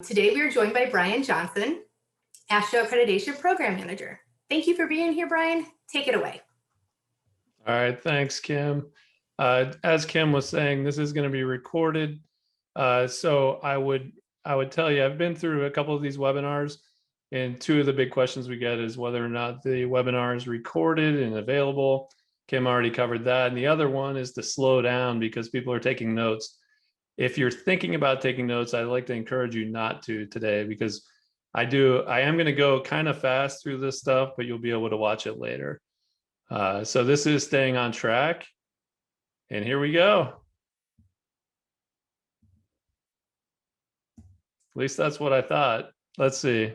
Today we are joined by Brian Johnson, AASHTO Accreditation Program Manager. Thank you for being here, Brian. Take it away. All right, thanks, Kim. As Kim was saying, this is going to be recorded. So I would tell you, I've been through a couple of these webinars, and two of the big questions we get is whether or not the webinar is recorded and available. Kim already covered that. And the other one is to slow down because people are taking notes. If you're thinking about taking notes, I'd like to encourage you not to today because I am going to go kind of fast through this stuff, but you'll be able to watch it later. So this is staying on track. And here we go. At least that's what I thought. Let's see.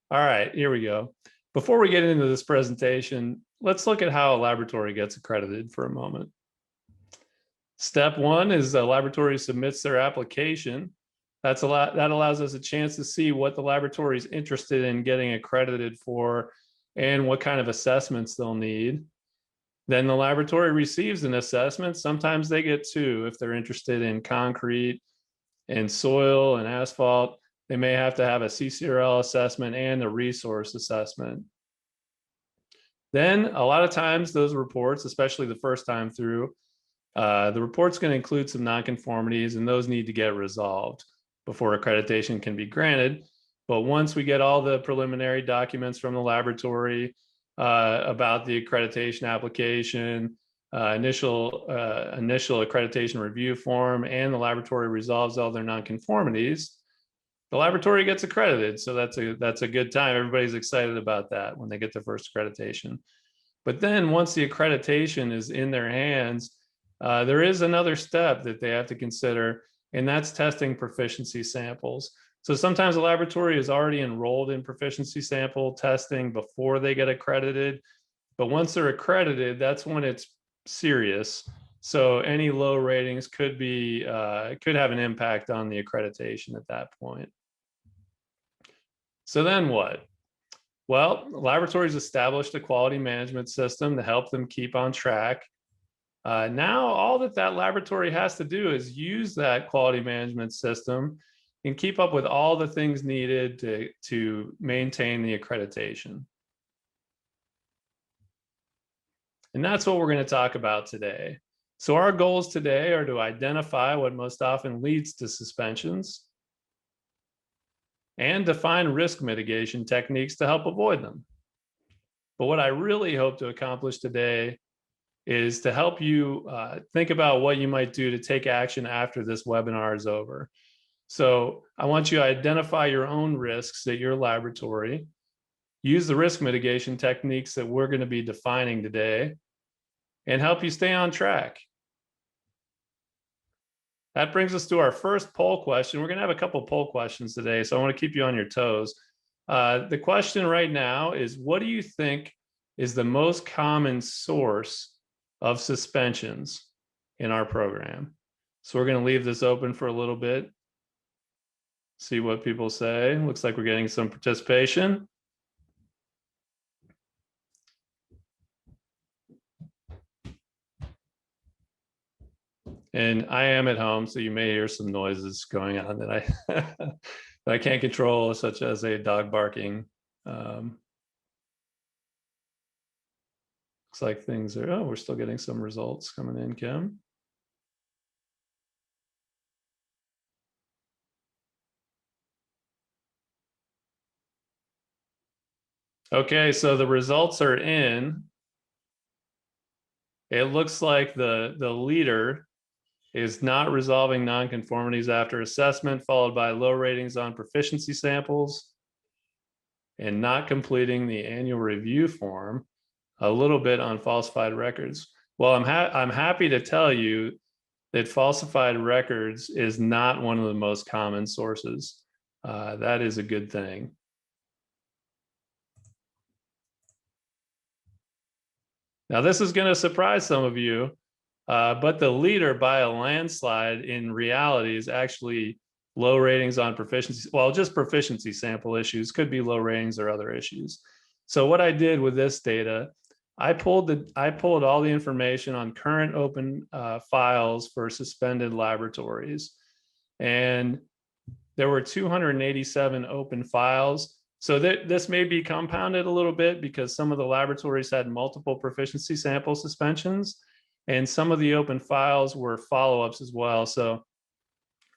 All right, here we go. Before we get into this presentation, let's look at how a laboratory gets accredited for a moment. Step one is the laboratory submits their application. That allows us a chance to see what the laboratory is interested in getting accredited for and what kind of assessments they'll need. Then the laboratory receives an assessment. Sometimes they get two if they're interested in concrete and soil and asphalt. They may have to have a CCRL assessment and a resource assessment. Then a lot of times those reports, especially the first time through, the report's going to include some nonconformities, and those need to get resolved before accreditation can be granted. But once we get all the preliminary documents from the laboratory about the accreditation application, initial accreditation review form, and the laboratory resolves all their nonconformities, the laboratory gets accredited. So that's a good time. Everybody's excited about that when they get their first accreditation. But then once the accreditation is in their hands, there is another step that they have to consider, and that's testing proficiency samples. So sometimes a laboratory is already enrolled in proficiency sample testing before they get accredited. But once they're accredited, that's when it's serious. So any low ratings could have an impact on the accreditation at that point. So then what? Well, laboratories established a quality management system to help them keep on track. Now, all that laboratory has to do is use that quality management system and keep up with all the things needed to maintain the accreditation. And that's what we're going to talk about today. So our goals today are to identify what most often leads to suspensions and define risk mitigation techniques to help avoid them. But what I really hope to accomplish today is to help you think about what you might do to take action after this webinar is over. So I want you to identify your own risks at your laboratory, use the risk mitigation techniques that we're going to be defining today, and help you stay on track. That brings us to our first poll question. We're going to have a couple poll questions today, so I want to keep you on your toes. The question right now is, what do you think is the most common source of suspensions in our program? So we're going to leave this open for a little bit, see what people say. Looks like we're getting some participation. And I am at home, so you may hear some noises going on that that I can't control, such as a dog barking. Looks like things are, we're still getting some results coming in, Kim. Okay, so the results are in. It looks like the leader is not resolving nonconformities after assessment, followed by low ratings on proficiency samples and not completing the annual review form, a little bit on falsified records. Well, I'm happy to tell you that falsified records is not one of the most common sources. That is a good thing. Now, this is going to surprise some of you, but the leader by a landslide in reality is actually low ratings on proficiency. Well, just proficiency sample issues, could be low ratings or other issues. So what I did with this data, I pulled all the information on current open files for suspended laboratories. and there were 287 open files. So this may be compounded a little bit because some of the laboratories had multiple proficiency sample suspensions, and some of the open files were follow-ups as well. So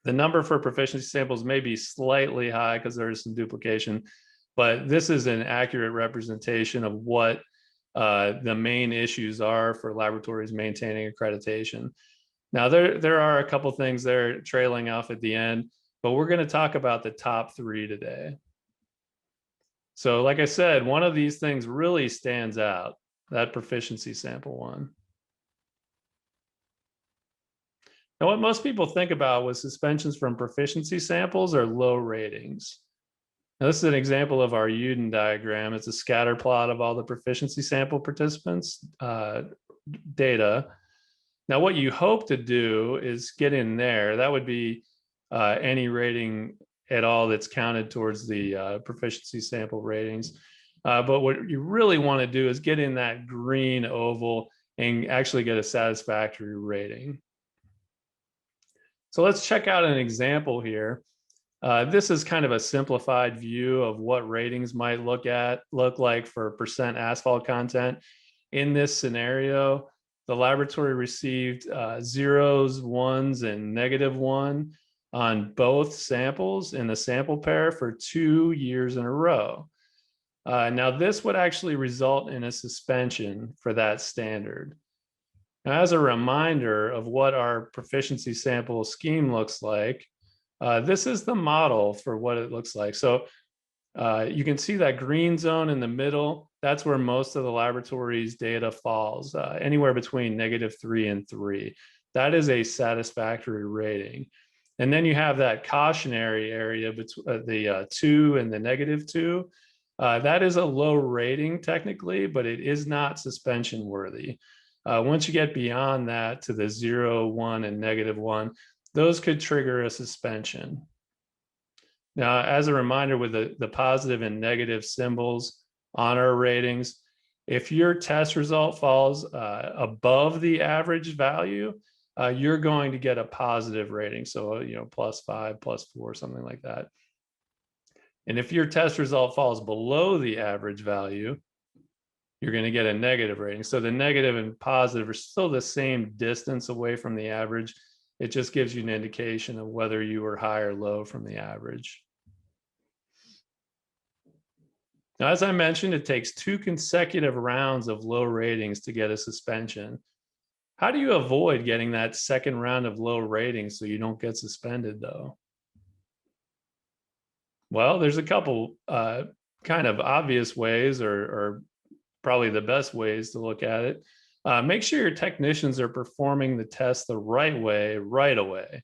the number for proficiency samples may be slightly high because there is some duplication, but this is an accurate representation of what the main issues are for laboratories maintaining accreditation. Now, there are a couple things there trailing off at the end, but we're going to talk about the top three today. So like I said, one of these things really stands out, that proficiency sample one. Now, what most people think about with suspensions from proficiency samples are low ratings. Now, this is an example of our Uden diagram. It's a scatter plot of all the proficiency sample participants' data. Now, what you hope to do is get in there. That would be any rating at all that's counted towards the proficiency sample ratings. But what you really want to do is get in that green oval and actually get a satisfactory rating. So let's check out an example here. This is kind of a simplified view of what ratings might look like for percent asphalt content. In this scenario, the laboratory received zeros, ones, and -1 on both samples in the sample pair for 2 years in a row. Now, this would actually result in a suspension for that standard. Now, as a reminder of what our proficiency sample scheme looks like, this is the model for what it looks like. So you can see that green zone in the middle. That's where most of the laboratory's data falls, anywhere between -3 and 3. That is a satisfactory rating. And then you have that cautionary area between the 2 and the -2. That is a low rating technically, but it is not suspension worthy. Once you get beyond that to the 0, 1, and -1, those could trigger a suspension. Now, as a reminder, with the positive and negative symbols on our ratings, if your test result falls above the average value, you're going to get a positive rating. So, +5, +4, something like that. And if your test result falls below the average value, you're going to get a negative rating. So the negative and positive are still the same distance away from the average. It just gives you an indication of whether you were high or low from the average. Now, as I mentioned, it takes 2 consecutive rounds of low ratings to get a suspension. How do you avoid getting that second round of low ratings so you don't get suspended, though? Well, there's a couple kind of obvious ways, or probably the best ways to look at it. Make sure your technicians are performing the test the right way, right away.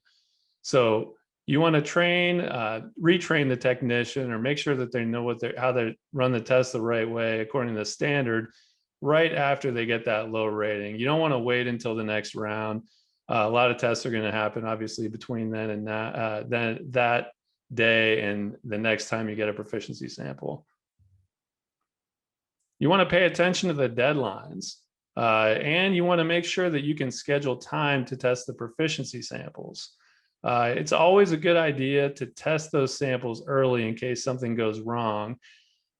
So you want to retrain the technician, or make sure that they know how they run the test the right way according to the standard right after they get that low rating. You don't want to wait until the next round. A lot of tests are going to happen, obviously, between then and that day and the next time you get a proficiency sample. You want to pay attention to the deadlines, and you want to make sure that you can schedule time to test the proficiency samples. It's always a good idea to test those samples early in case something goes wrong.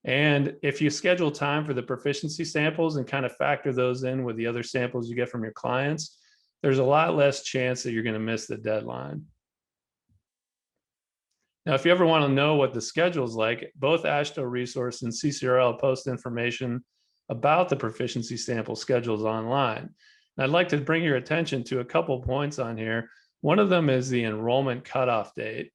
And if you schedule time for the proficiency samples and kind of factor those in with the other samples you get from your clients, there's a lot less chance that you're going to miss the deadline. Now, if you ever want to know what the schedule is like, both AASHTO Resource and CCRL post information about the proficiency sample schedules online. And I'd like to bring your attention to a couple points on here. One of them is the enrollment cutoff date.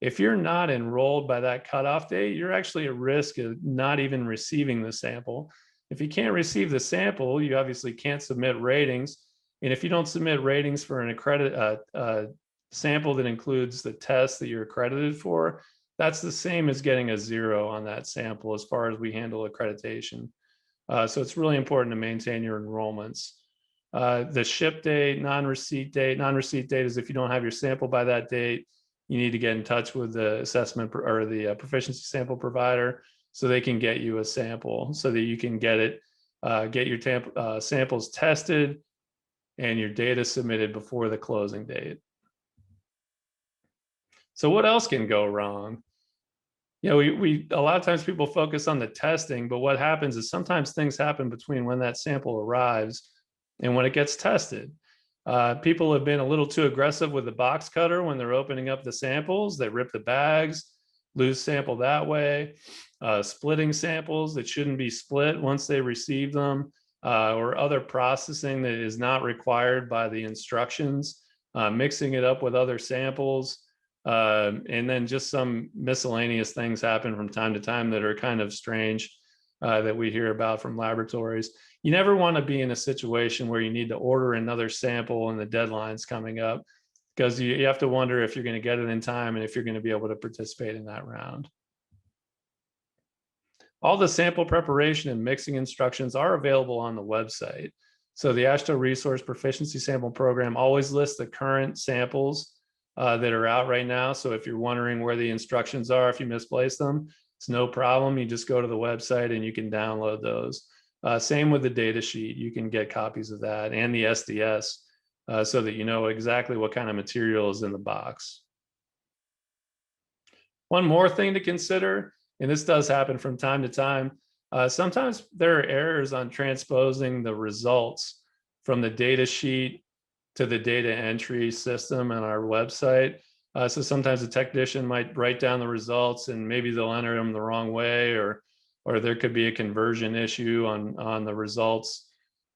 If you're not enrolled by that cutoff date, you're actually at risk of not even receiving the sample. If you can't receive the sample, you obviously can't submit ratings. And if you don't submit ratings for an sample that includes the test that you're accredited for, that's the same as getting a 0 on that sample as far as we handle accreditation. So it's really important to maintain your enrollments. The ship date, non-receipt date. Non-receipt date is if you don't have your sample by that date, you need to get in touch with the assessment or the proficiency sample provider so they can get you a sample so that you can get your samples tested and your data submitted before the closing date. So what else can go wrong? We a lot of times people focus on the testing, but what happens is sometimes things happen between when that sample arrives and when it gets tested. People have been a little too aggressive with the box cutter when they're opening up the samples. They rip the bags, lose sample that way, splitting samples that shouldn't be split once they receive them, or other processing that is not required by the instructions, mixing it up with other samples. And then just some miscellaneous things happen from time to time that are kind of strange, that we hear about from laboratories. You never want to be in a situation where you need to order another sample and the deadline's coming up, because you have to wonder if you're going to get it in time and if you're going to be able to participate in that round. All the sample preparation and mixing instructions are available on the website. So the AASHTO Resource Proficiency Sample Program always lists the current samples that are out right now. So if you're wondering where the instructions are, if you misplace them, it's no problem. You just go to the website and you can download those. Same with the data sheet. You can get copies of that and the SDS, so that you know exactly what kind of material is in the box. One more thing to consider, and this does happen from time to time, sometimes there are errors on transposing the results from the data sheet to the data entry system on our website. So sometimes a technician might write down the results and maybe they'll enter them the wrong way, or there could be a conversion issue on the results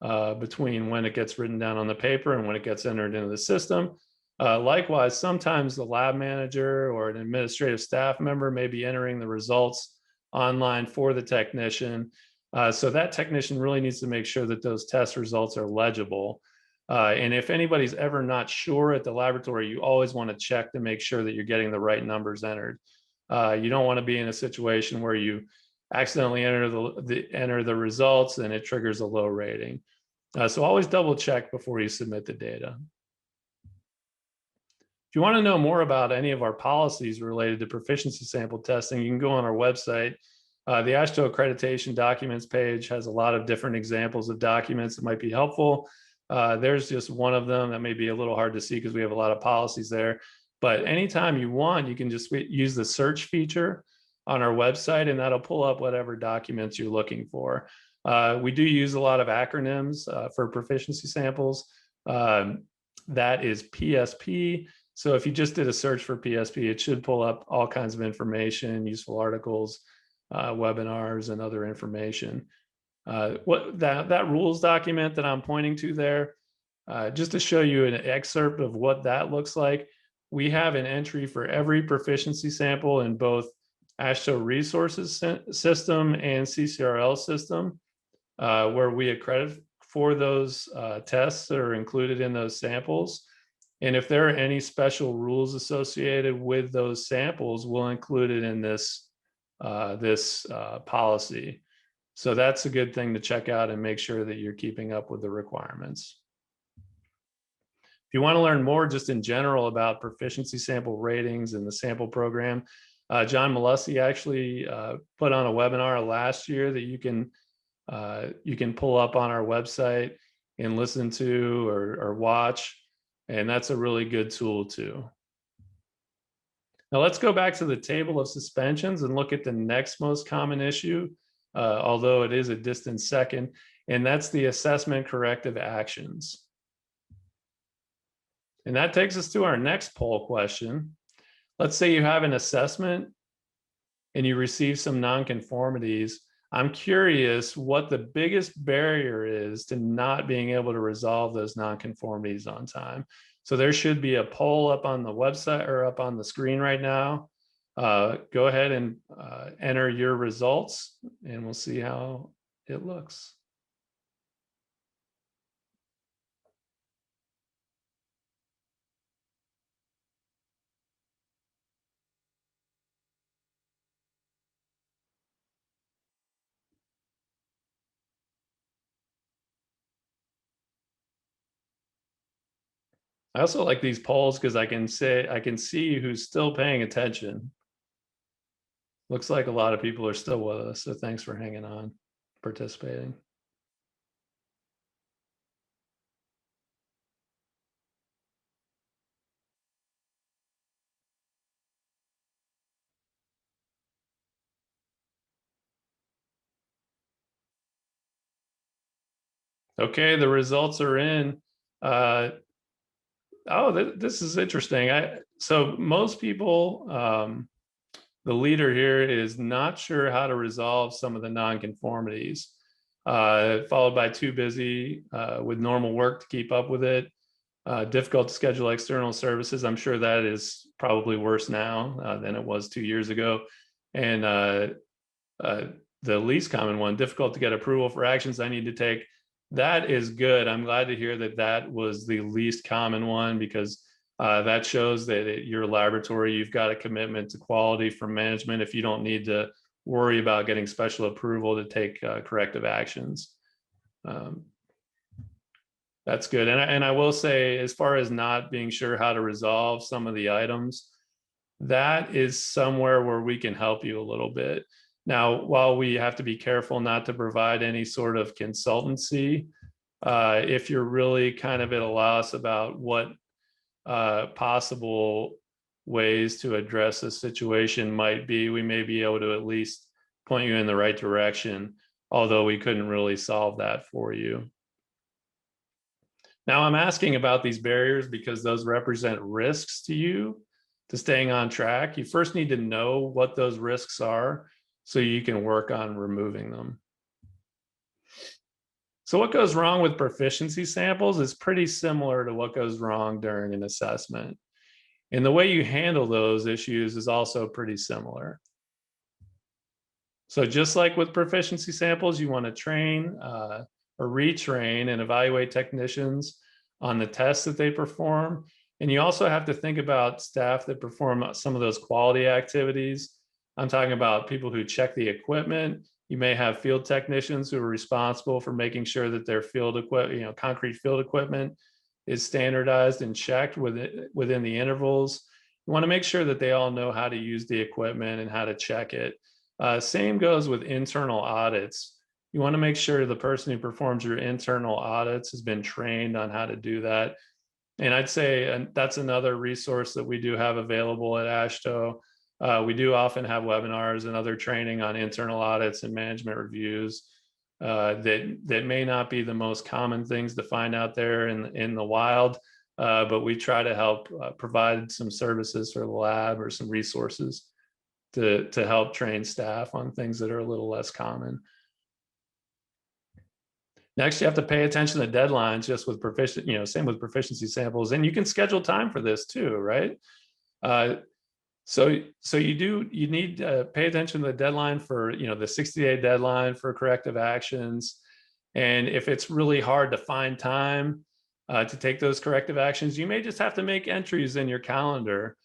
between when it gets written down on the paper and when it gets entered into the system. Likewise, sometimes the lab manager or an administrative staff member may be entering the results online for the technician. So that technician really needs to make sure that those test results are legible. And if anybody's ever not sure at the laboratory, you always want to check to make sure that you're getting the right numbers entered. You don't want to be in a situation where you accidentally enter the results and it triggers a low rating. So always double check before you submit the data. If you want to know more about any of our policies related to proficiency sample testing, you can go on our website. The AASHTO accreditation documents page has a lot of different examples of documents that might be helpful. There's just one of them that may be a little hard to see because we have a lot of policies there. But anytime you want, you can just use the search feature on our website, and that'll pull up whatever documents you're looking for. We do use a lot of acronyms for proficiency samples. That is PSP. So if you just did a search for PSP, it should pull up all kinds of information, useful articles, webinars, and other information. What that rules document that I'm pointing to there, just to show you an excerpt of what that looks like, we have an entry for every proficiency sample in both AASHTO Resources System and CCRL System, where we accredit for those tests that are included in those samples. And if there are any special rules associated with those samples, we'll include it in this policy. So that's a good thing to check out and make sure that you're keeping up with the requirements. If you want to learn more just in general about proficiency sample ratings and the sample program, John Malussi actually put on a webinar last year that you can pull up on our website and listen to or watch. And that's a really good tool too. Now let's go back to the table of suspensions and look at the next most common issue, although it is a distant second, and that's the assessment corrective actions. And that takes us to our next poll question. Let's say you have an assessment and you receive some nonconformities. I'm curious what the biggest barrier is to not being able to resolve those nonconformities on time. So there should be a poll up on the website or up on the screen right now. Go ahead and enter your results and we'll see how it looks. I also like these polls because I can see who's still paying attention. Looks like a lot of people are still with us, so thanks for hanging on, participating. Okay, the results are in. This is interesting. So most people, the leader here is not sure how to resolve some of the nonconformities, followed by too busy with normal work to keep up with it. Difficult to schedule external services. I'm sure that is probably worse now than it was 2 years ago. And the least common one, difficult to get approval for actions I need to take. That is good. I'm glad to hear that that was the least common one, because that shows that at your laboratory, you've got a commitment to quality from management if you don't need to worry about getting special approval to take corrective actions. That's good. And I will say, as far as not being sure how to resolve some of the items, that is somewhere where we can help you a little bit. Now, while we have to be careful not to provide any sort of consultancy, if you're really kind of at a loss about what possible ways to address a situation might be, we may be able to at least point you in the right direction, although we couldn't really solve that for you. Now, I'm asking about these barriers because those represent risks to you to staying on track. You first need to know what those risks are so you can work on removing them. So what goes wrong with proficiency samples is pretty similar to what goes wrong during an assessment. And the way you handle those issues is also pretty similar. So just like with proficiency samples, you want to train or retrain and evaluate technicians on the tests that they perform. And you also have to think about staff that perform some of those quality activities. I'm talking about people who check the equipment. You may have field technicians who are responsible for making sure that their field equipment, concrete field equipment is standardized and checked within the intervals. You want to make sure that they all know how to use the equipment and how to check it. Same goes with internal audits. You want to make sure the person who performs your internal audits has been trained on how to do that. And I'd say, and that's another resource that we do have available at AASHTO. We do often have webinars and other training on internal audits and management reviews that may not be the most common things to find out there in the wild, but we try to help provide some services for the lab or some resources to help train staff on things that are a little less common. Next, you have to pay attention to deadlines, just with same with proficiency samples, and you can schedule time for this too, right? So you need to pay attention to the deadline for, the 60-day deadline for corrective actions. And if it's really hard to find time to take those corrective actions, you may just have to make entries in your calendar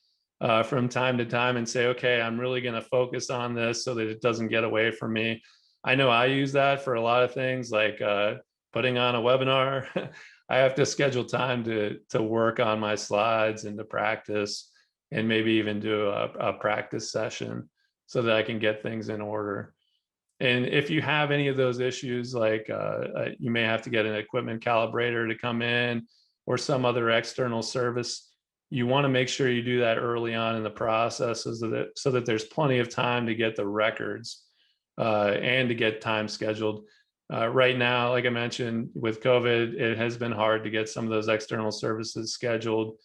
from time to time and say, okay, I'm really going to focus on this so that it doesn't get away from me. I know I use that for a lot of things, like putting on a webinar. I have to schedule time to work on my slides and to practice, and maybe even do a practice session so that I can get things in order. And if you have any of those issues, like you may have to get an equipment calibrator to come in or some other external service, you want to make sure you do that early on in the process so that there's plenty of time to get the records and to get time scheduled. Right now, like I mentioned, with COVID, it has been hard to get some of those external services scheduled.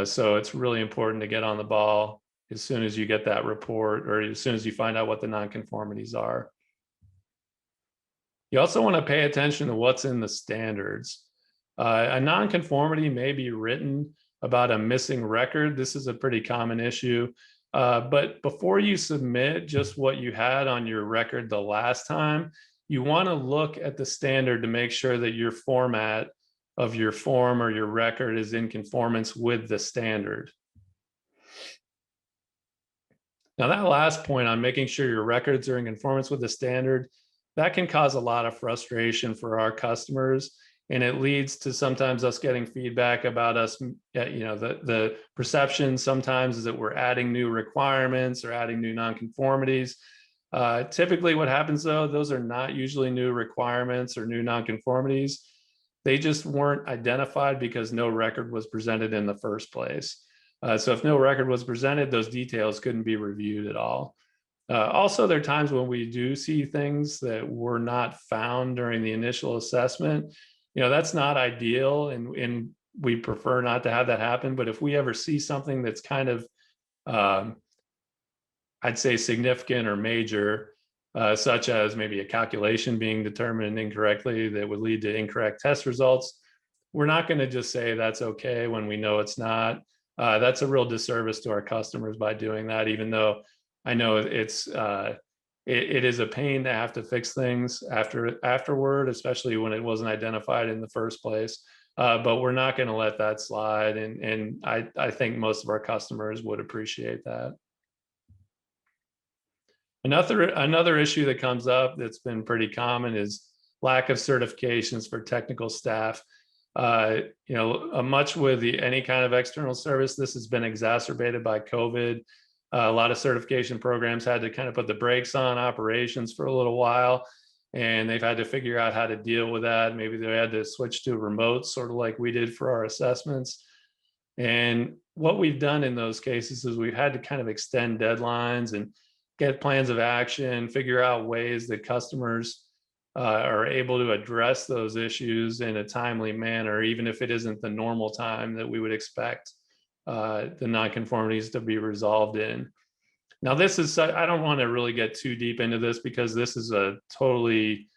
So it's really important to get on the ball as soon as you get that report, or as soon as you find out what the nonconformities are. You also want to pay attention to what's in the standards. A nonconformity may be written about a missing record. This is a pretty common issue. But before you submit just what you had on your record the last time, you want to look at the standard to make sure that your format of your form or your record is in conformance with the standard. Now, that last point on making sure your records are in conformance with the standard, that can cause a lot of frustration for our customers. And it leads to sometimes us getting feedback about us, the perception sometimes is that we're adding new requirements or adding new nonconformities. Typically what happens though, those are not usually new requirements or new nonconformities. They just weren't identified because no record was presented in the first place. So if no record was presented, those details couldn't be reviewed at all. Also, there are times when we do see things that were not found during the initial assessment. That's not ideal, and we prefer not to have that happen. But if we ever see something that's kind of, I'd say, significant or major, such as maybe a calculation being determined incorrectly that would lead to incorrect test results, we're not going to just say that's okay when we know it's not. That's a real disservice to our customers by doing that, even though I know it is a pain to have to fix things afterward, especially when it wasn't identified in the first place. But we're not going to let that slide, and I think most of our customers would appreciate that. Another issue that comes up that's been pretty common is lack of certifications for technical staff. Much with any kind of external service, this has been exacerbated by COVID. A lot of certification programs had to kind of put the brakes on operations for a little while, and they've had to figure out how to deal with that. Maybe they had to switch to remote, sort of like we did for our assessments. And what we've done in those cases is we've had to kind of extend deadlines and get plans of action, figure out ways that customers are able to address those issues in a timely manner, even if it isn't the normal time that we would expect the nonconformities to be resolved in. Now, I don't want to really get too deep into this because this is a totally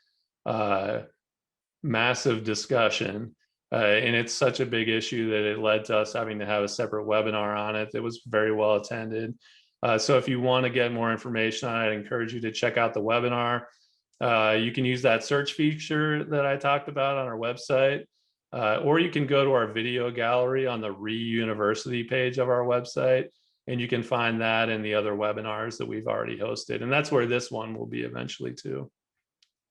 massive discussion. And it's such a big issue that it led to us having to have a separate webinar on it that was very well attended. So if you want to get more information on it, I'd encourage you to check out the webinar. You can use that search feature that I talked about on our website, or you can go to our video gallery on the Re-University page of our website, and you can find that and the other webinars that we've already hosted. And that's where this one will be eventually too,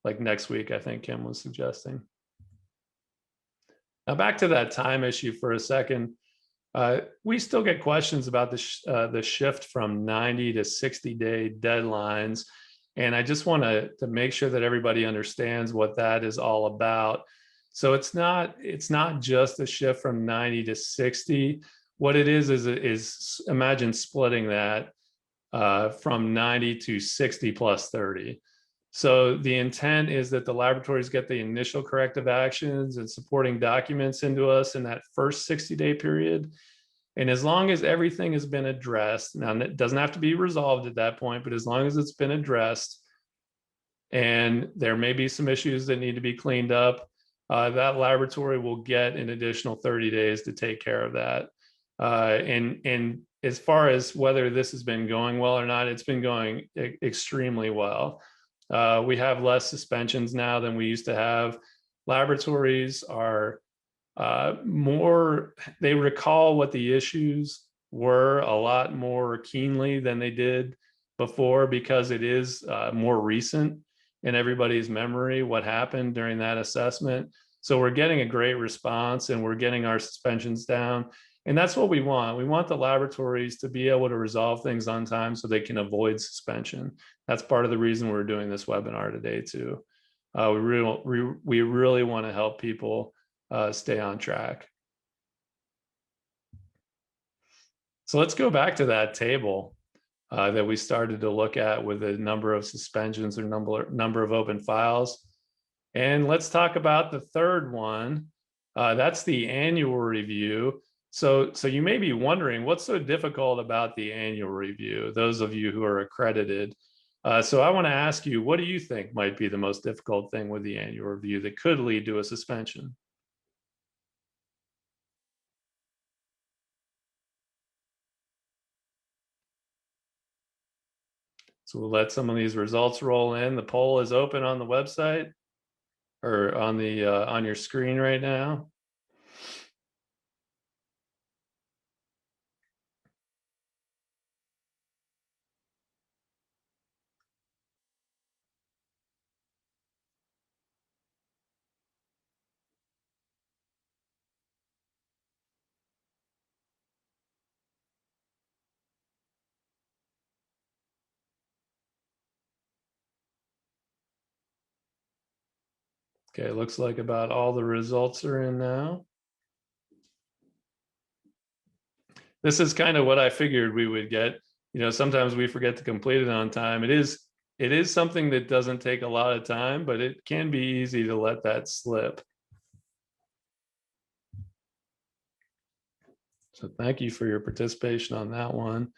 like next week, I think Kim was suggesting. Now back to that time issue for a second. We still get questions about the shift from 90 to 60-day deadlines. And I just want to make sure that everybody understands what that is all about. So it's not just a shift from 90 to 60. What it is imagine splitting that from 90 to 60 plus 30. So the intent is that the laboratories get the initial corrective actions and supporting documents into us in that first 60-day period. And as long as everything has been addressed, now it doesn't have to be resolved at that point, but as long as it's been addressed and there may be some issues that need to be cleaned up, that laboratory will get an additional 30 days to take care of that. And as far as whether this has been going well or not, it's been going extremely well. We have less suspensions now than we used to have. Laboratories are they recall what the issues were a lot more keenly than they did before, because it is more recent in everybody's memory what happened during that assessment. So we're getting a great response and we're getting our suspensions down. And that's what we want. We want the laboratories to be able to resolve things on time so they can avoid suspension. That's part of the reason we're doing this webinar today too. We really want to help people stay on track. So let's go back to that table that we started to look at with the number of suspensions or number of open files. And let's talk about the third one. That's the annual review. So you may be wondering, what's so difficult about the annual review, those of you who are accredited? So I want to ask you, what do you think might be the most difficult thing with the annual review that could lead to a suspension? So we'll let some of these results roll in. The poll is open on the website or on your screen right now. Okay, it looks like about all the results are in now. This is kind of what I figured we would get. sometimes we forget to complete it on time. It is something that doesn't take a lot of time, but it can be easy to let that slip. So thank you for your participation on that one.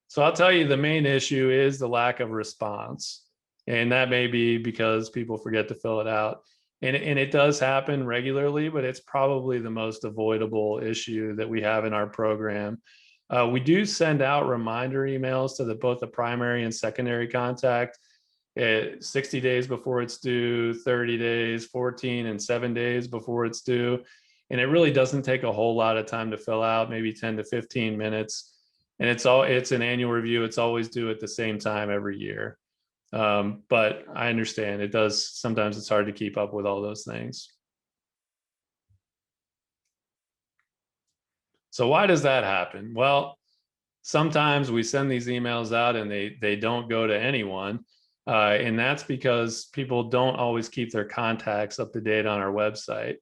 So I'll tell you, the main issue is the lack of response. And that may be because people forget to fill it out. And it does happen regularly, but it's probably the most avoidable issue that we have in our program. We do send out reminder emails to both the primary and secondary contact 60 days before it's due, 30 days, 14 and 7 days before it's due. And it really doesn't take a whole lot of time to fill out, maybe 10 to 15 minutes. And it's an annual review. It's always due at the same time every year. But I understand sometimes it's hard to keep up with all those things. So why does that happen? Well, sometimes we send these emails out and they don't go to anyone. And that's because people don't always keep their contacts up to date on our website.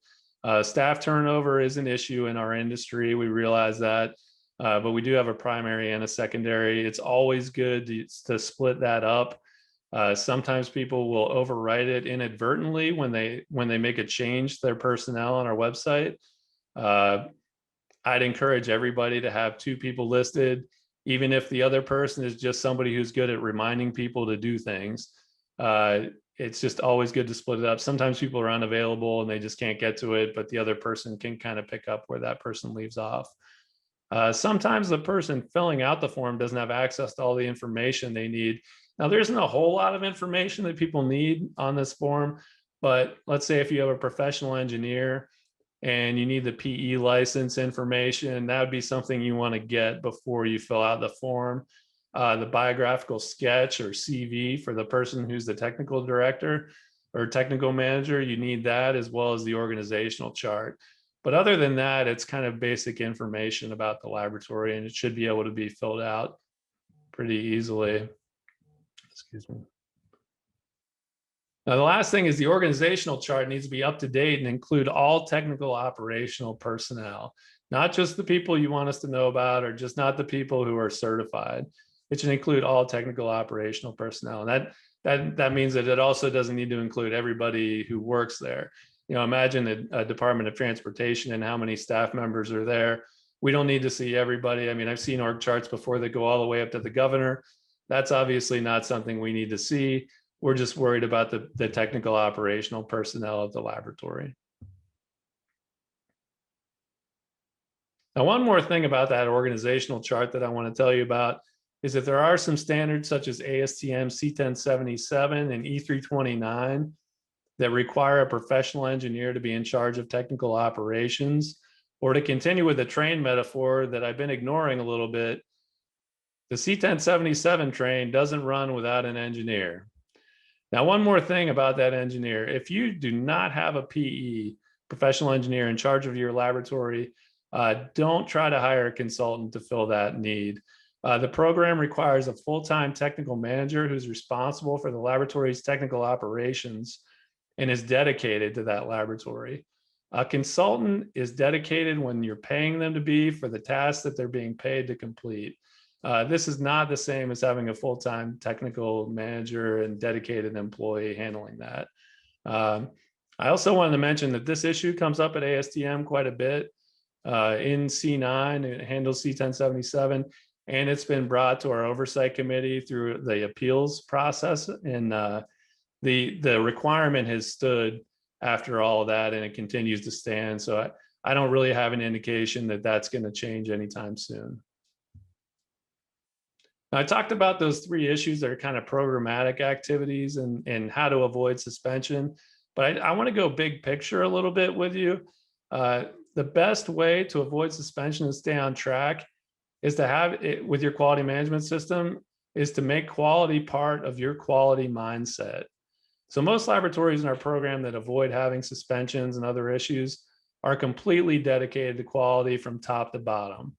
Staff turnover is an issue in our industry. We realize that, but we do have a primary and a secondary. It's always good to split that up. Sometimes people will overwrite it inadvertently when they make a change to their personnel on our website. I'd encourage everybody to have 2 people listed, even if the other person is just somebody who's good at reminding people to do things. It's just always good to split it up. Sometimes people are unavailable and they just can't get to it, but the other person can kind of pick up where that person leaves off. Sometimes the person filling out the form doesn't have access to all the information they need. Now, there isn't a whole lot of information that people need on this form, but let's say if you have a professional engineer and you need the PE license information, that would be something you want to get before you fill out the form. The biographical sketch or CV for the person who's the technical director or technical manager, you need that, as well as the organizational chart. But other than that, it's kind of basic information about the laboratory, and it should be able to be filled out pretty easily. Excuse me. Now, the last thing is the organizational chart needs to be up to date and include all technical operational personnel, not just the people you want us to know about, or just not the people who are certified. It should include all technical operational personnel. And that means that it also doesn't need to include everybody who works there. Imagine a Department of Transportation and how many staff members are there. We don't need to see everybody. I mean, I've seen org charts before that go all the way up to the governor. That's obviously not something we need to see. We're just worried about the technical operational personnel of the laboratory. Now, one more thing about that organizational chart that I want to tell you about is that there are some standards such as ASTM C1077 and E329 that require a professional engineer to be in charge of technical operations. Or to continue with the train metaphor that I've been ignoring a little bit, the C1077 train doesn't run without an engineer. Now, one more thing about that engineer: if you do not have a PE, professional engineer, in charge of your laboratory, don't try to hire a consultant to fill that need. The program requires a full-time technical manager who's responsible for the laboratory's technical operations and is dedicated to that laboratory. A consultant is dedicated when you're paying them to be for the tasks that they're being paid to complete. This is not the same as having a full-time technical manager and dedicated employee handling that. I also wanted to mention that this issue comes up at ASTM quite a bit. In C9, it handles C1077, and it's been brought to our oversight committee through the appeals process. And the requirement has stood after all of that, and it continues to stand. So I don't really have an indication that that's going to change anytime soon. Now, I talked about those 3 issues that are kind of programmatic activities and how to avoid suspension, but I want to go big picture a little bit with you. The best way to avoid suspension and stay on track is to have it with your quality management system, is to make quality part of your quality mindset. So most laboratories in our program that avoid having suspensions and other issues are completely dedicated to quality from top to bottom.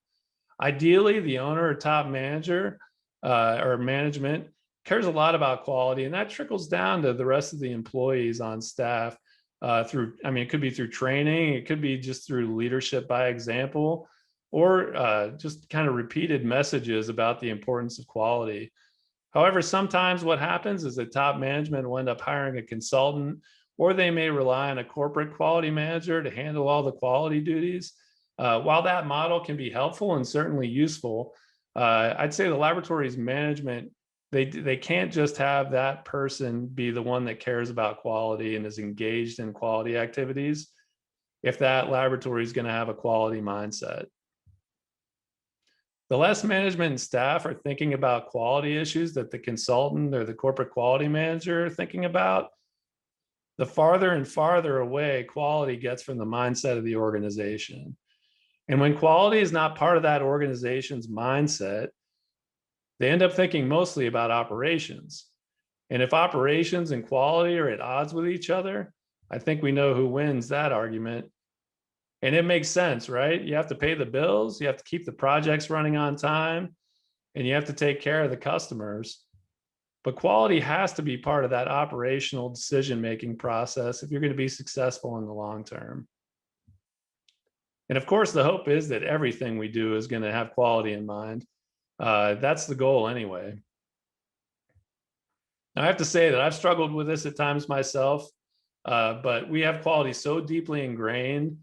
Ideally, the owner or top manager or management cares a lot about quality, and that trickles down to the rest of the employees on staff it could be through training, it could be just through leadership by example. or just kind of repeated messages about the importance of quality. However, sometimes what happens is that top management will end up hiring a consultant, or they may rely on a corporate quality manager to handle all the quality duties. While that model can be helpful and certainly useful, I'd say the laboratory's management, they can't just have that person be the one that cares about quality and is engaged in quality activities if that laboratory is going to have a quality mindset. The less management and staff are thinking about quality issues that the consultant or the corporate quality manager are thinking about, the farther and farther away quality gets from the mindset of the organization. And when quality is not part of that organization's mindset, they end up thinking mostly about operations. And if operations and quality are at odds with each other, I think we know who wins that argument. And it makes sense, right? You have to pay the bills, you have to keep the projects running on time, and you have to take care of the customers. But quality has to be part of that operational decision-making process if you're going to be successful in the long term. And of course, the hope is that everything we do is going to have quality in mind. That's the goal anyway. Now, I have to say that I've struggled with this at times myself, but we have quality so deeply ingrained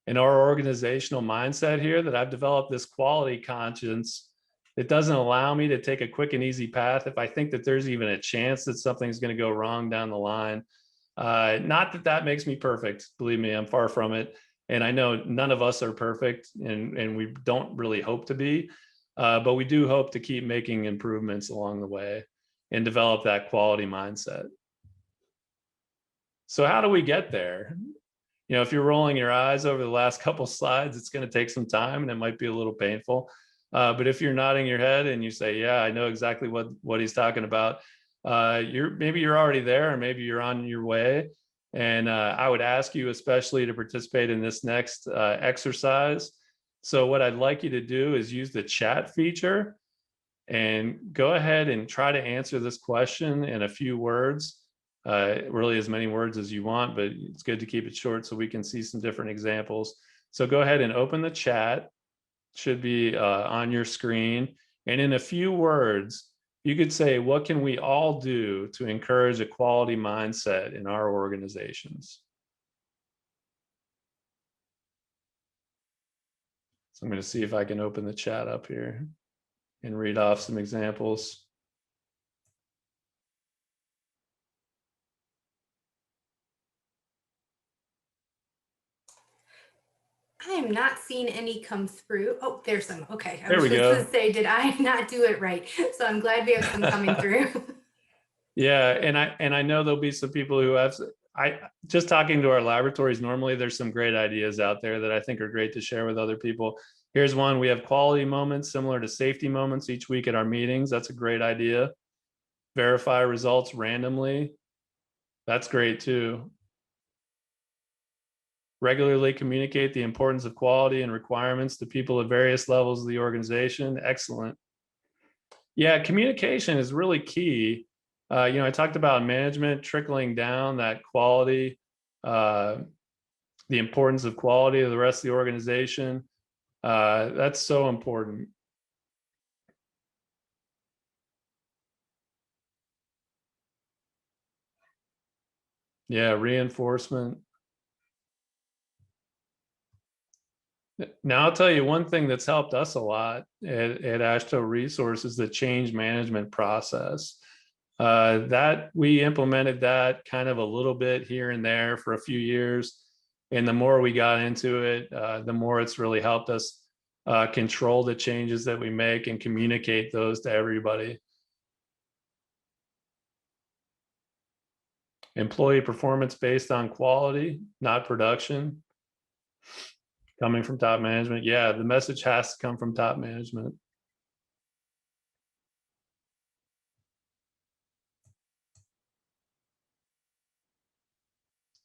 in our organizational mindset here that I've developed this quality conscience that doesn't allow me to take a quick and easy path if I think that there's even a chance that something's going to go wrong down the line. Not that that makes me perfect. Believe me, I'm far from it. And I know none of us are perfect, and we don't really hope to be, but we do hope to keep making improvements along the way and develop that quality mindset. So how do we get there? You know, if you're rolling your eyes over the last couple slides, it's going to take some time and it might be a little painful. But if you're nodding your head and you say, yeah, I know exactly what he's talking about, maybe you're already there, or maybe you're on your way. And I would ask you especially to participate in this next exercise. So what I'd like you to do is use the chat feature and go ahead and try to answer this question in a few words. Really as many words as you want, but it's good to keep it short so we can see some different examples. So go ahead and open the chat. It should be on your screen. And in a few words, you could say, what can we all do to encourage a quality mindset in our organizations? So I'm going to see if I can open the chat up here and read off some examples. I am not seeing any come through. Oh, there's some. Okay. There we go. Going to say, did I not do it right? So I'm glad we have some coming through. Yeah, and I know there'll be some people who have, just talking to our laboratories, normally there's some great ideas out there that I think are great to share with other people. Here's one: we have quality moments similar to safety moments each week at our meetings. That's a great idea. Verify results randomly. That's great too. Regularly communicate the importance of quality and requirements to people at various levels of the organization. Excellent. Yeah, communication is really key. I talked about management trickling down that quality, the importance of quality to the rest of the organization. That's so important. Yeah, reinforcement. Now I'll tell you one thing that's helped us a lot at AASHTO Resource is the change management process. That we implemented that kind of a little bit here and there for a few years. And the more we got into it, the more it's really helped us control the changes that we make and communicate those to everybody. Employee performance based on quality, not production. Coming from top management. Yeah, the message has to come from top management.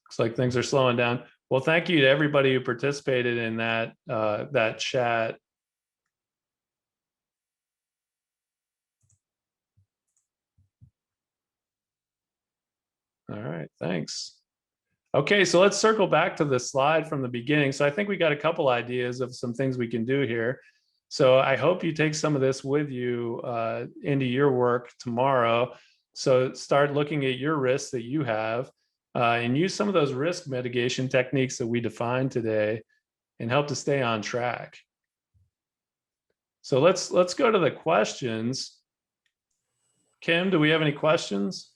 Looks like things are slowing down. Well, thank you to everybody who participated in that chat. All right, thanks. Okay, so let's circle back to the slide from the beginning. So I think we got a couple ideas of some things we can do here. So I hope you take some of this with you into your work tomorrow. So start looking at your risks that you have and use some of those risk mitigation techniques that we defined today and help to stay on track. So let's go to the questions. Kim, do we have any questions?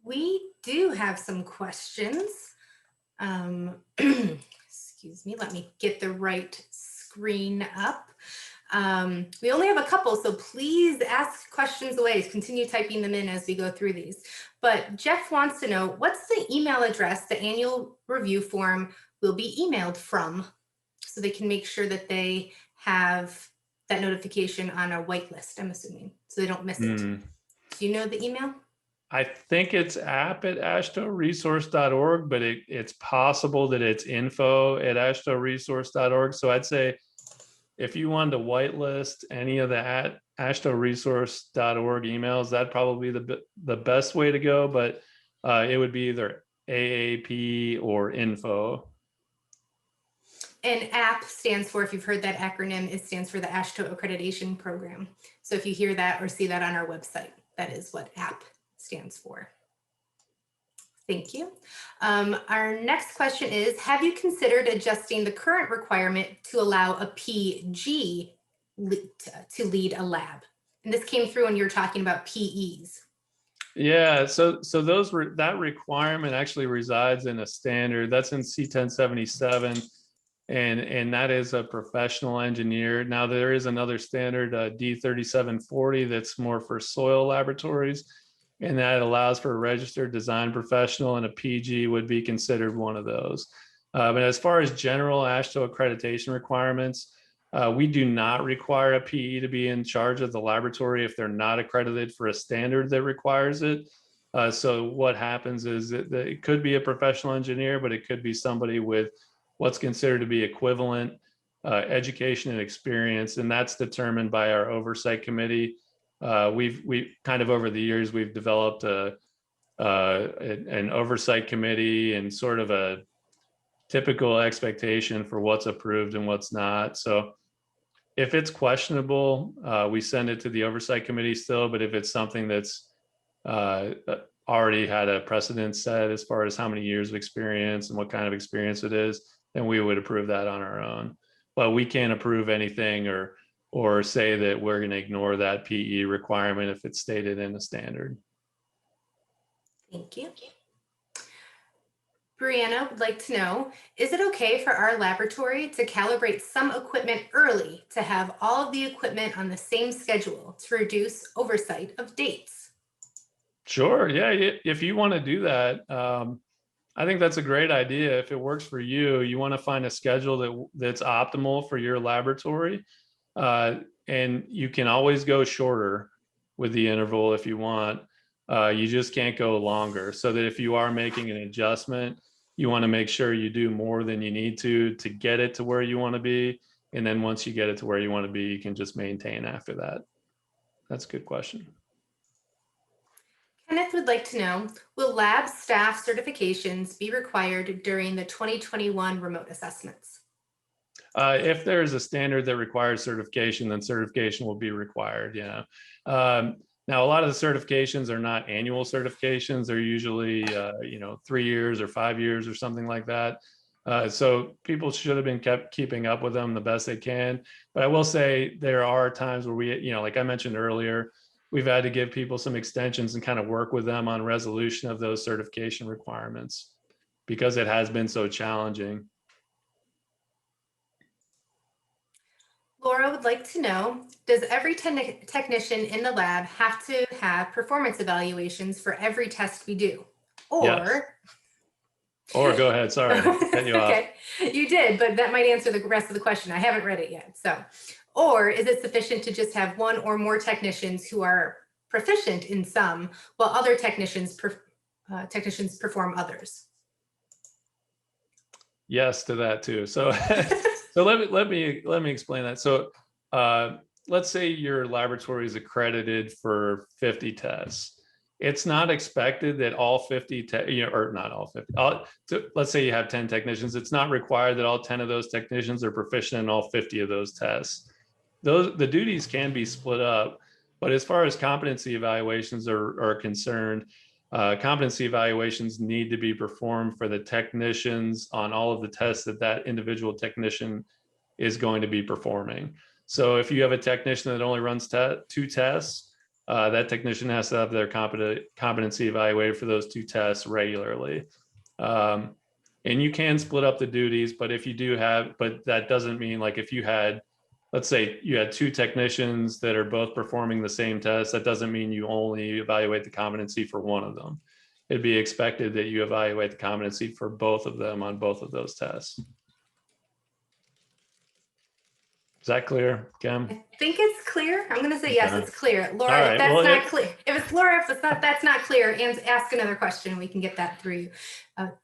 We do have some questions. Excuse me, let me get the right screen up. We only have a couple, so please ask questions away. Continue typing them in as we go through these. But Jeff wants to know, what's the email address the annual review form will be emailed from, so they can make sure that they have that notification on a whitelist, I'm assuming, so they don't miss it. Do you know the email? I think it's app@ashtoresource.org, but it's possible that it's info@ashtoresource.org. So I'd say if you wanted to whitelist any of the ashtoresource.org emails, that'd probably be the best way to go, but it would be either AAP or info. And APP stands for, if you've heard that acronym, it stands for the AASHTO Accreditation Program. So if you hear that or see that on our website, that is what APP stands for. Thank you. Our next question is, have you considered adjusting the current requirement to allow a PG to lead a lab? And this came through when you were talking about PEs. Yeah, so that requirement actually resides in a standard that's in C1077. And that is a professional engineer. Now there is another standard, D3740, that's more for soil laboratories, and that allows for a registered design professional, and a PG would be considered one of those. But as far as general AASHTO accreditation requirements, we do not require a PE to be in charge of the laboratory if they're not accredited for a standard that requires it. So what happens is that it could be a professional engineer, but it could be somebody with what's considered to be equivalent education and experience, and that's determined by our oversight committee. We've kind of over the years, we've developed an oversight committee and sort of a typical expectation for what's approved and what's not. So if it's questionable, we send it to the oversight committee still, but if it's something that's already had a precedent set as far as how many years of experience and what kind of experience it is, then we would approve that on our own. But we can't approve anything or say that we're going to ignore that PE requirement if it's stated in the standard. Thank you. Brianna would like to know, is it okay for our laboratory to calibrate some equipment early to have all of the equipment on the same schedule to reduce oversight of dates? Sure, yeah, if you want to do that, I think that's a great idea. If it works for you, you want to find a schedule that's optimal for your laboratory. And you can always go shorter with the interval if you want. You just can't go longer. So that if you are making an adjustment, you want to make sure you do more than you need to get it to where you want to be. And then once you get it to where you want to be, you can just maintain after that. That's a good question. Kenneth would like to know, will lab staff certifications be required during the 2021 remote assessments? If there's a standard that requires certification, then certification will be required. Yeah. Now, a lot of the certifications are not annual certifications. They're usually, 3 years or 5 years or something like that. So people should have been keeping up with them the best they can. But I will say there are times where we, like I mentioned earlier, we've had to give people some extensions and kind of work with them on resolution of those certification requirements because it has been so challenging. Laura would like to know, does every technician in the lab have to have performance evaluations for every test we do? Or, yes. Or go ahead, sorry, cut you off. Okay, you did, but that might answer the rest of the question. I haven't read it yet. So, or is it sufficient to just have one or more technicians who are proficient in some, while other technicians perform others? Yes to that too. So, so let me explain that. So, let's say your laboratory is accredited for 50 tests, it's not expected that all 50, or not all 50, let's say you have 10 technicians, it's not required that all 10 of those technicians are proficient in all 50 of those tests. The duties can be split up, but as far as competency evaluations are concerned, competency evaluations need to be performed for the technicians on all of the tests that individual technician is going to be performing. So if you have a technician that only runs 2 tests, that technician has to have their competency evaluated for those 2 tests regularly. And you can split up the duties, but but that doesn't mean, like, if you had, let's say you had 2 technicians that are both performing the same test, that doesn't mean you only evaluate the competency for one of them. It'd be expected that you evaluate the competency for both of them on both of those tests. Is that clear, Kim? I think it's clear. I'm going to say yes, it's clear. Laura, All right, if that's well, not clear, if it's Laura, if it's not, that's not clear, and ask another question. We can get that through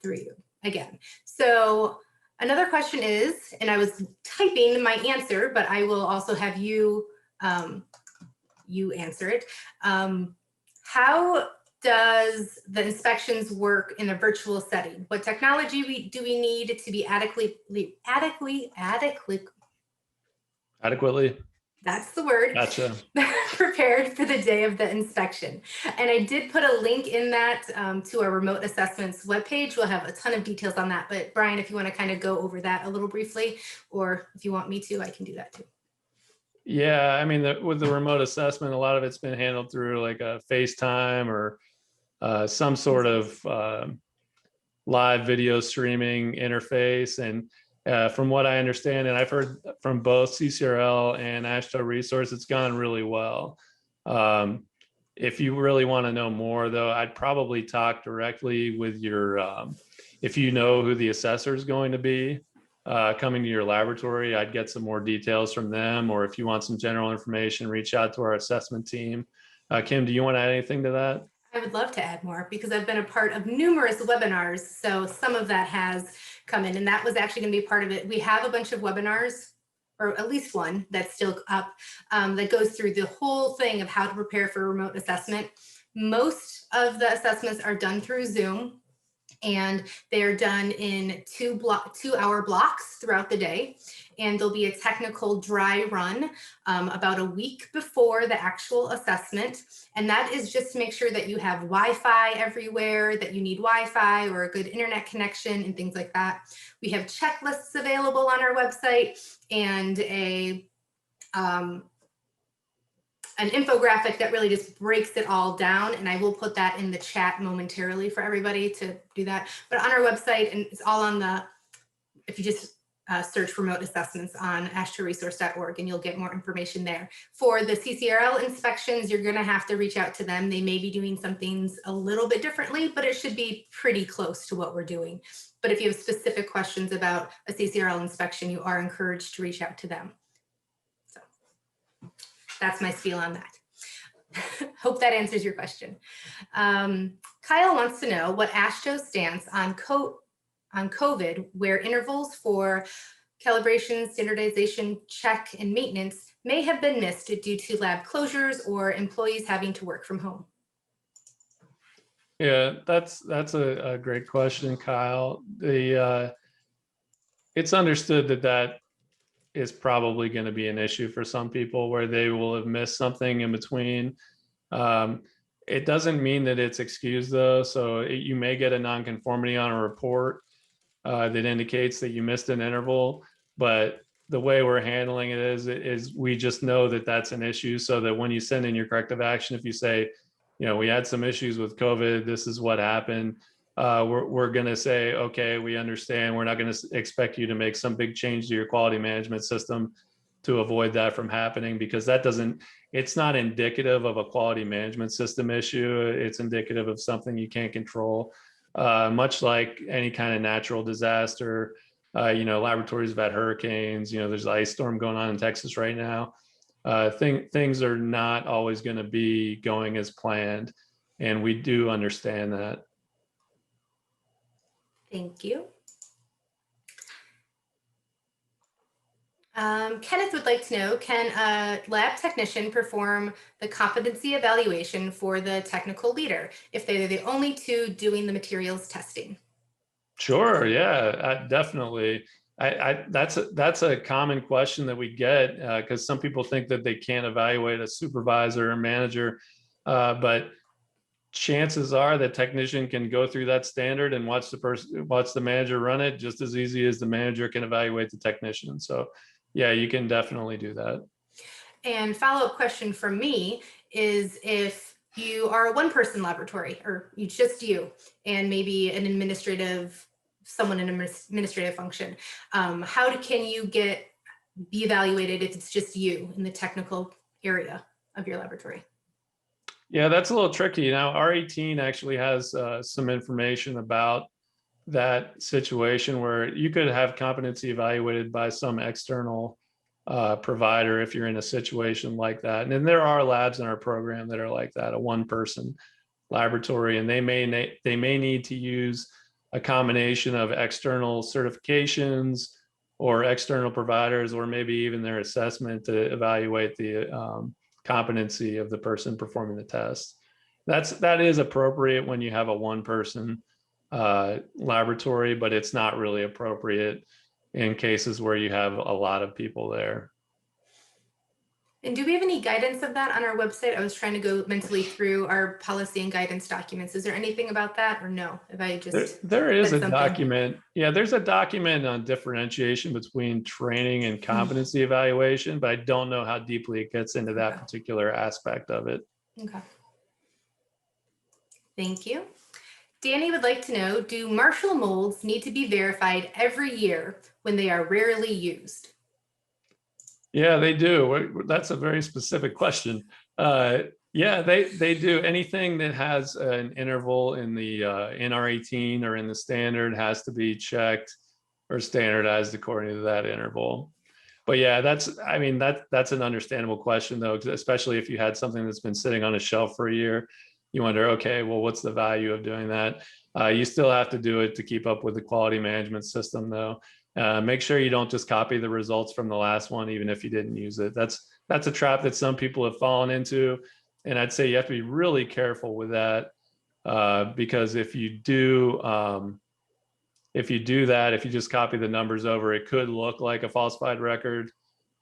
you again. So another question is, and I was typing my answer, but I will also have you answer it. How does the inspections work in a virtual setting? What technology do we need to be adequately? That's the word. Gotcha. Prepared for the day of the inspection. And I did put a link in that to our remote assessments webpage. We'll have a ton of details on that. But Brian, if you want to kind of go over that a little briefly, or if you want me to, I can do that too. Yeah, I mean, with the remote assessment, a lot of it's been handled through like a FaceTime or some sort of live video streaming interface. And from what I understand, and I've heard from both CCRL and AASHTO Resource, it's gone really well. If you really want to know more, though, I'd probably talk directly with your, if you know who the assessor is going to be coming to your laboratory, I'd get some more details from them. Or if you want some general information, reach out to our assessment team. Kim, do you want to add anything to that? I would love to add more because I've been a part of numerous webinars. So some of that has come in, and that was actually going to be part of it. We have a bunch of webinars, or at least one that's still up, that goes through the whole thing of how to prepare for remote assessment. Most of the assessments are done through Zoom, and they're done in 2-hour blocks throughout the day. And there'll be a technical dry run about a week before the actual assessment. And that is just to make sure that you have Wi-Fi everywhere, that you need Wi-Fi or a good internet connection and things like that. We have checklists available on our website and an infographic that really just breaks it all down. And I will put that in the chat momentarily for everybody to do that. But on our website, and it's all on if you just search remote assessments on ashtoresource.org, and you'll get more information there. For the CCRL inspections, you're going to have to reach out to them. They may be doing some things a little bit differently, but it should be pretty close to what we're doing. But if you have specific questions about a CCRL inspection, you are encouraged to reach out to them. So that's my spiel on that. Hope that answers your question. Kyle wants to know what AASHTO's stance on COVID, where intervals for calibration, standardization, check, and maintenance may have been missed due to lab closures or employees having to work from home. Yeah, that's a great question, Kyle. It's understood that is probably going to be an issue for some people where they will have missed something in between. It doesn't mean that it's excused, though. So you may get a nonconformity on a report that indicates that you missed an interval, but the way we're handling it is we just know that that's an issue, so that when you send in your corrective action, if you say, we had some issues with COVID, this is what happened, we're going to say, okay, we understand. We're not going to expect you to make some big change to your quality management system to avoid that from happening, because it's not indicative of a quality management system issue. It's indicative of something you can't control. Much like any kind of natural disaster, laboratories have had hurricanes, there's an ice storm going on in Texas right now. Things are not always going to be going as planned, and we do understand that. Thank you. Kenneth would like to know, can a lab technician perform the competency evaluation for the technical leader if they're the only two doing the materials testing? Sure, yeah, definitely. That's a common question that we get because some people think that they can't evaluate a supervisor or manager, but chances are the technician can go through that standard and watch the manager run it just as easy as the manager can evaluate the technician. So yeah, you can definitely do that. And follow-up question from me is, if you are a one-person laboratory, or just you and maybe an someone in an administrative function, can you be evaluated if it's just you in the technical area of your laboratory? Yeah, that's a little tricky. Now, R18 actually has some information about that situation where you could have competency evaluated by some external provider if you're in a situation like that. And then there are labs in our program that are like that, a one-person laboratory, and they may need to use a combination of external certifications or external providers, or maybe even their assessment to evaluate the competency of the person performing the test. That is appropriate when you have a one-person laboratory, but it's not really appropriate in cases where you have a lot of people there. And do we have any guidance of that on our website? I was trying to go mentally through our policy and guidance documents. Is there anything about that, or no? If I just there is a something? document. Yeah, there's a document on differentiation between training and competency evaluation, but I don't know how deeply it gets into that particular aspect of it. Okay. Thank you. Danny would like to know, do Marshall molds need to be verified every year when they are rarely used? Yeah, they do. That's a very specific question. Yeah, they do. Anything that has an interval in the NR18 or in the standard has to be checked or standardized according to that interval. But yeah, that's an understandable question though, especially if you had something that's been sitting on a shelf for a year. You wonder, okay, well, what's the value of doing that? You still have to do it to keep up with the quality management system though. Make sure you don't just copy the results from the last one, even if you didn't use it. That's a trap that some people have fallen into. And I'd say you have to be really careful with that because if you do that, if you just copy the numbers over, it could look like a falsified record.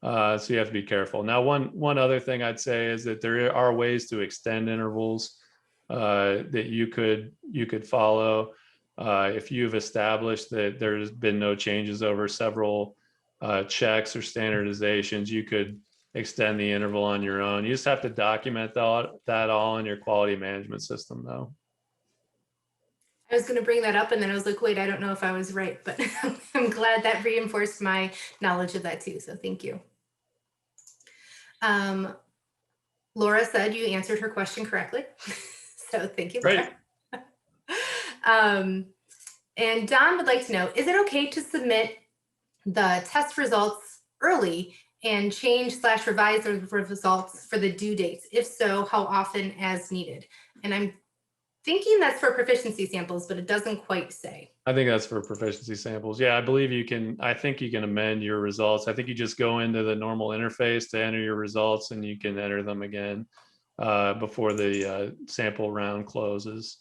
So you have to be careful. Now, one other thing I'd say is that there are ways to extend intervals that you could follow. If you've established that there's been no changes over several checks or standardizations, you could extend the interval on your own. You just have to document that all in your quality management system though. I was going to bring that up and then I was like, wait, I don't know if I was right, but I'm glad that reinforced my knowledge of that too. So thank you. Laura said you answered her question correctly. So thank you, Laura. And Don would like to know, is it okay to submit the test results early and change/revise the results for the due dates? If so, how often as needed? And I'm thinking that's for proficiency samples, but it doesn't quite say. I think that's for proficiency samples. Yeah, I believe you can, I think you can amend your results. I think you just go into the normal interface to enter your results and you can enter them again before the sample round closes.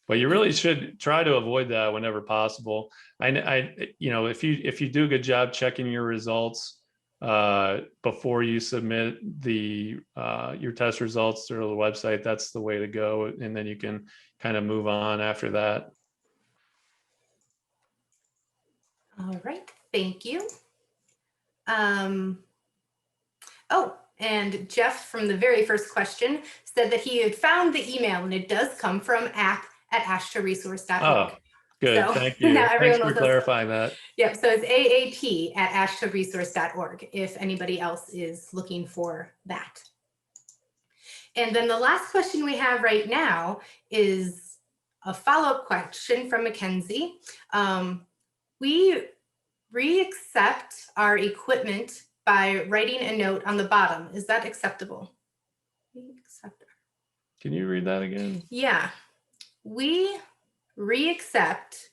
But you really should try to avoid that whenever possible. If you do a good job checking your results before you submit your test results through the website, that's the way to go. And then you can kind of move on after that. All right, thank you. And Jeff, from the very first question, said that he had found the email, and it does come from app@ashtoresource.org. Oh, good. So, thank you. Thanks for clarifying that. Yep. So it's aap@ashtoresource.org if anybody else is looking for that. And then the last question we have right now is a follow-up question from Mackenzie. We re-accept our equipment by writing a note on the bottom. Is that acceptable? Can you read that again? Yeah. We re-accept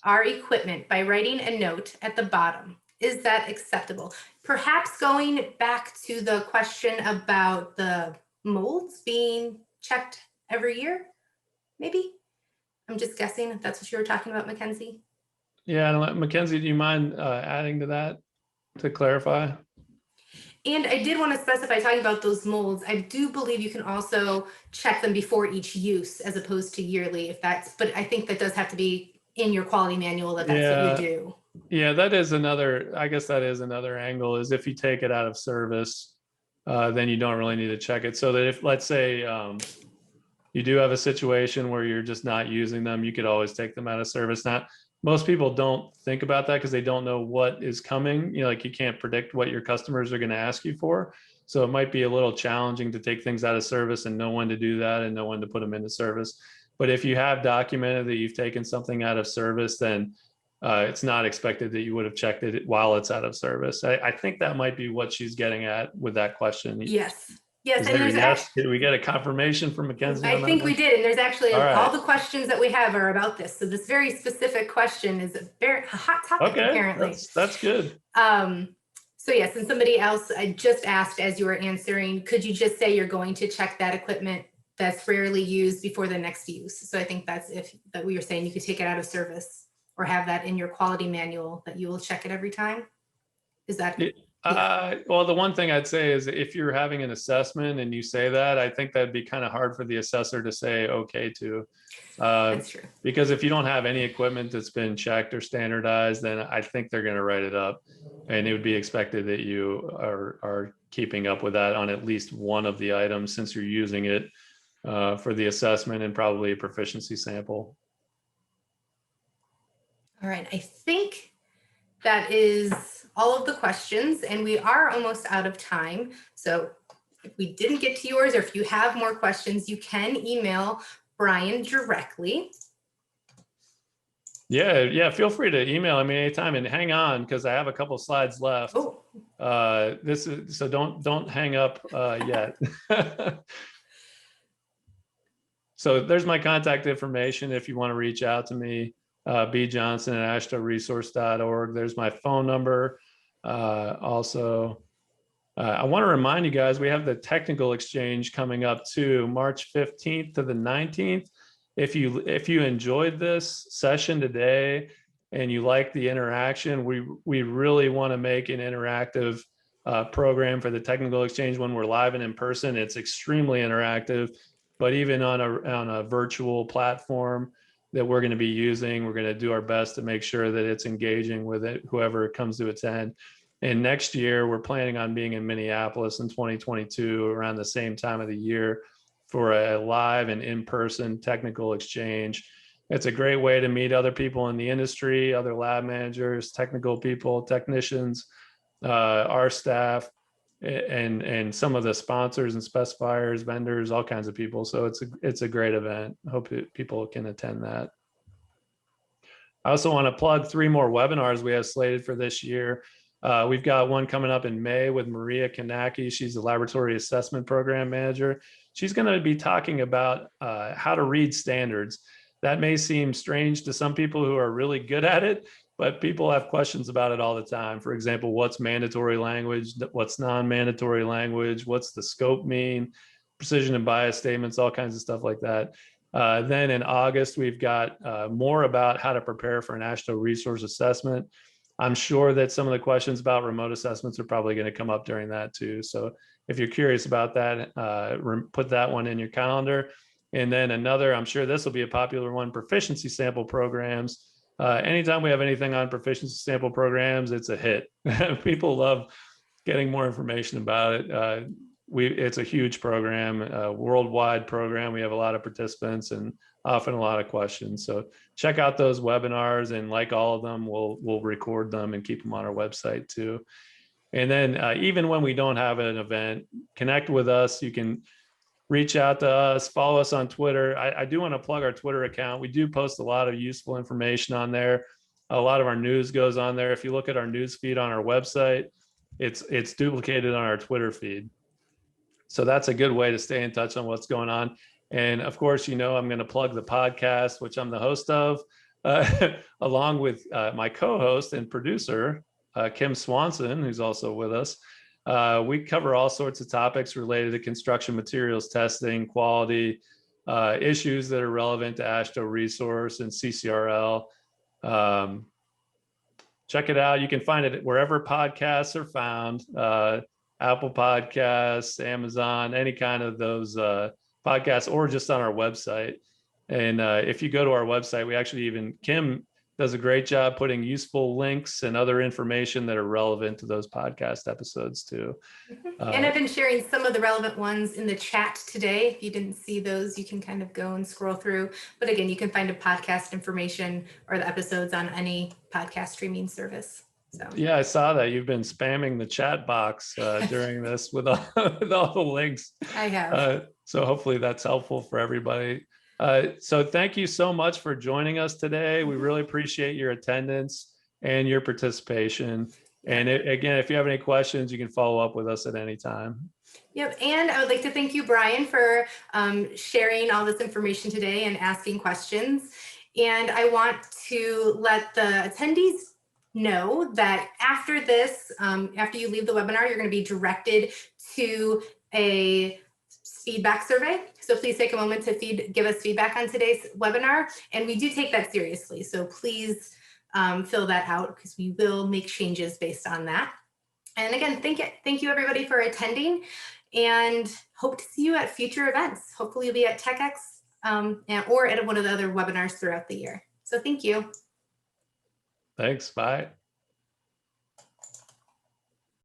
our equipment by writing a note at the bottom. Is that acceptable? Perhaps going back to the question about the molds being checked every year, maybe? I'm just guessing if that's what you were talking about, Mackenzie. Yeah, and Mackenzie, do you mind adding to that to clarify? And I did want to specify, talking about those molds, I do believe you can also check them before each use as opposed to yearly, if that's, but I think that does have to be in your quality manual that that's what you do. Yeah, that is another, I guess that is another angle, is if you take it out of service, then you don't really need to check it. So that if, let's say, you do have a situation where you're just not using them, you could always take them out of service. Now, most people don't think about that because they don't know what is coming. You know, like you can't predict what your customers are going to ask you for. So it might be a little challenging to take things out of service and know when to do that and know when to put them into service. But if you have documented that you've taken something out of service, then it's not expected that you would have checked it while it's out of service. I think that might be what she's getting at with that question. Yes. Yes. Is And there a there's yes? Did we get a confirmation from Mackenzie? I think we did. And there's actually All right. all the questions that we have are about this. So this very specific question is a very hot topic, apparently. That's good. So yes, and somebody else I just asked as you were answering, could you just say you're going to check that equipment that's rarely used before the next use? So I think that's if that we were saying you could take it out of service or have that in your quality manual that you will check it every time. Is that? Well, the one thing I'd say is if you're having an assessment and you say that, I think that'd be kind of hard for the assessor to say okay to. That's true. Because if you don't have any equipment that's been checked or standardized, then I think they're going to write it up, and it would be expected that you are keeping up with that on at least one of the items since you're using it for the assessment and probably a proficiency sample. All right, I think that is all of the questions, and we are almost out of time. So if we didn't get to yours, or if you have more questions, you can email Brian directly. Yeah, feel free to email me anytime, and hang on because I have a couple slides left. Oh. This is, so don't hang up yet. So there's my contact information if you want to reach out to me. bjohnson@ashtoresource.org. There's my phone number. Also, I want to remind you guys, we have the technical exchange coming up too, March 15th to the 19th. If you enjoyed this session today and you like the interaction, we really want to make an interactive program for the technical exchange when we're live and in person. It's extremely interactive, but even on a virtual platform that we're going to be using, we're going to do our best to make sure that it's engaging with it, whoever comes to attend. And next year, we're planning on being in Minneapolis in 2022 around the same time of the year for a live and in-person technical exchange. It's a great way to meet other people in the industry, other lab managers, technical people, technicians, our staff, and some of the sponsors and specifiers, vendors, all kinds of people. So it's a great event. Hope people can attend that. I also want to plug 3 more webinars we have slated for this year. We've got one coming up in May with Maria Kanaki. She's the Laboratory Assessment Program Manager. She's going to be talking about how to read standards. That may seem strange to some people who are really good at it, but people have questions about it all the time. For example, what's mandatory language? What's non-mandatory language? What's the scope mean? Precision and bias statements, all kinds of stuff like that. Then in August, we've got more about how to prepare for an AASHTO resource assessment. I'm sure that some of the questions about remote assessments are probably going to come up during that too. So if you're curious about that, put that one in your calendar. And then another, I'm sure this will be a popular one, proficiency sample programs. Anytime we have anything on proficiency sample programs, it's a hit. People love getting more information about it. It's a huge program, a worldwide program. We have a lot of participants and often a lot of questions. So check out those webinars, and like all of them, we'll record them and keep them on our website too. And then even when we don't have an event, connect with us. You can reach out to us, follow us on Twitter. I do want to plug our Twitter account. We do post a lot of useful information on there. A lot of our news goes on there. If you look at our news feed on our website, it's duplicated on our Twitter feed. So that's a good way to stay in touch on what's going on. And of course, I'm going to plug the podcast, which I'm the host of, along with my co-host and producer, Kim Swanson, who's also with us. We cover all sorts of topics related to construction materials testing, quality, issues that are relevant to AASHTO resource and CCRL. Check it out. You can find it wherever podcasts are found, Apple Podcasts, Amazon, any kind of those podcasts, or just on our website. And if you go to our website, we actually Kim does a great job putting useful links and other information that are relevant to those podcast episodes too. And I've been sharing some of the relevant ones in the chat today. If you didn't see those, you can kind of go and scroll through. But again, you can find the podcast information or the episodes on any podcast streaming service. So yeah, I saw that you've been spamming the chat box during this with all, with all the links. I have. So hopefully that's helpful for everybody. So thank you so much for joining us today. We really appreciate your attendance and your participation. And again, if you have any questions, you can follow up with us at any time. Yep. And I would like to thank you, Brian, for sharing all this information today and asking questions. And I want to let the attendees know that after this, after you leave the webinar, you're going to be directed to a feedback survey. So please take a moment to give us feedback on today's webinar. And we do take that seriously. So please fill that out because we will make changes based on that. And again, thank you everybody for attending, and hope to see you at future events. Hopefully you'll be at TechX or at one of the other webinars throughout the year. So thank you. Thanks. Bye.